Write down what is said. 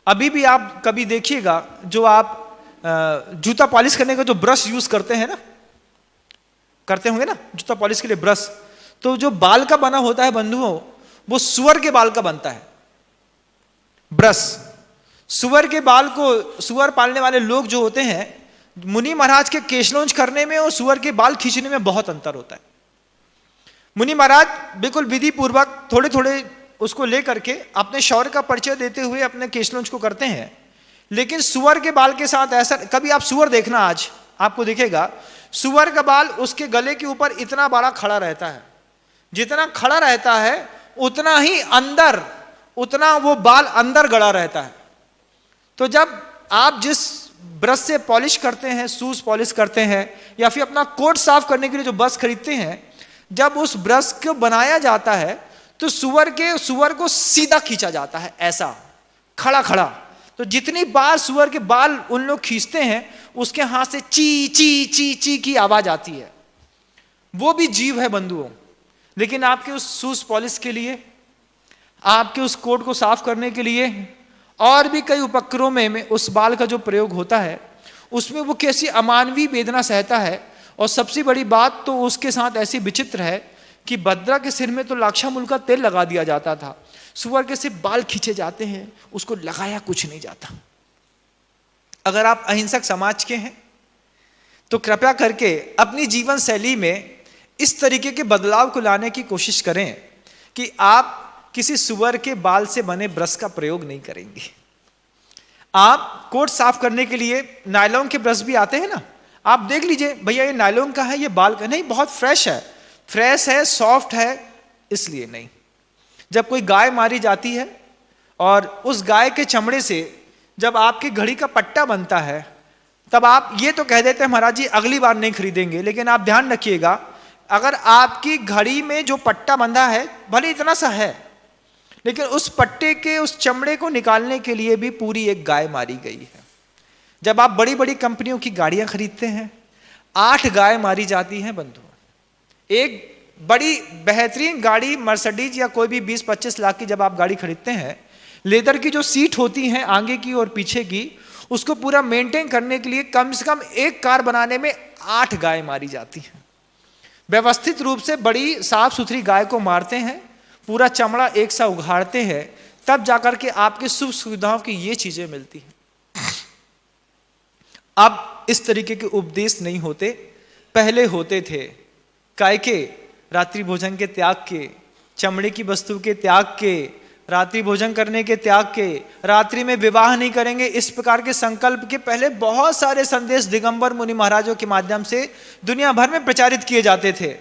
अभी भी आप कभी देखिएगा, जो आप जूता पॉलिश करने का जो ब्रश यूज करते हैं ना, करते होंगे ना जूता पॉलिश के लिए ब्रश, तो जो बाल का बना होता है बंधुओं, वो सुअर के बाल का बनता है ब्रश। सुअर के बाल को, सुअर पालने वाले लोग जो होते हैं, मुनि महाराज के केशलोंज करने में और सुअर के बाल खींचने में बहुत अंतर होता है। मुनि महाराज बिल्कुल विधि पूर्वक थोड़े थोड़े उसको लेकर के अपने शौर्य का परिचय देते हुए अपने केशलोंज को करते हैं, लेकिन सुअर के बाल के साथ ऐसा, कभी आप सुअर देखना, आज आपको दिखेगा सुअर का बाल उसके गले के ऊपर इतना बड़ा खड़ा रहता है, जितना खड़ा रहता है उतना ही अंदर, उतना वो बाल अंदर गड़ा रहता है। तो जब आप जिस ब्रश से पॉलिश करते हैं, शूज पॉलिश करते हैं, या फिर अपना कोट साफ करने के लिए जो ब्रश खरीदते हैं, जब उस ब्रश को बनाया जाता है तो सुअर को सीधा खींचा जाता है, ऐसा खड़ा खड़ा। तो जितनी बार सुअर के बाल उन लोग खींचते हैं, उसके हाथ से ची ची ची ची की आवाज आती है। वो भी जीव है बंधुओं, लेकिन आपके उस शूज पॉलिश के लिए, आपके उस कोट को साफ करने के लिए और भी कई उपकरणों में उस बाल का जो प्रयोग होता है, उसमें वो कैसी अमानवीय वेदना सहता है। और सबसे बड़ी बात तो उसके साथ ऐसी विचित्र है कि भद्रा के सिर में तो लाक्षामूल का तेल लगा दिया जाता था, सुअर के सिर्फ बाल खींचे जाते हैं, उसको लगाया कुछ नहीं जाता। अगर आप अहिंसक समाज के हैं तो कृपया करके अपनी जीवन शैली में इस तरीके के बदलाव को लाने की कोशिश करें कि आप किसी सुअर के बाल से बने ब्रश का प्रयोग नहीं करेंगे। आप कोट साफ करने के लिए नायलॉन के ब्रश भी आते हैं ना, आप देख लीजिए, भैया ये नायलॉन का है, ये बाल का नहीं, बहुत फ्रेश है, सॉफ्ट है, इसलिए नहीं। जब कोई गाय मारी जाती है और उस गाय के चमड़े से जब आपकी घड़ी का पट्टा बनता है, तब आप ये तो कह देते हैं महाराज जी अगली बार नहीं खरीदेंगे, लेकिन आप ध्यान रखिएगा, अगर आपकी घड़ी में जो पट्टा बंधा है भले इतना सा है, लेकिन उस पट्टे के उस चमड़े को निकालने के लिए भी पूरी एक गाय मारी गई है। जब आप बड़ी बड़ी कंपनियों की गाड़ियां खरीदते हैं, 8 गाय मारी जाती हैं बंधु। एक बड़ी बेहतरीन गाड़ी मर्सिडीज या कोई भी 20-25 लाख की जब आप गाड़ी खरीदते हैं, लेदर की जो सीट होती हैं आगे की और पीछे की, उसको पूरा मेंटेन करने के लिए कम से कम एक कार बनाने में 8 गाय मारी जाती हैं। व्यवस्थित रूप से बड़ी साफ सुथरी गाय को मारते हैं, पूरा चमड़ा एक सा उघाड़ते हैं, तब जाकर के आपके सुख सुविधाओं की ये चीजें मिलती हैं। अब इस तरीके के उपदेश नहीं होते, पहले होते थे। काय के? रात्रि भोजन के त्याग के, चमड़े की वस्तु के त्याग के, रात्रि भोजन करने के त्याग के, रात्रि में विवाह नहीं करेंगे, इस प्रकार के संकल्प के पहले बहुत सारे संदेश दिगंबर मुनि महाराजों के माध्यम से दुनिया भर में प्रचारित किए जाते थे।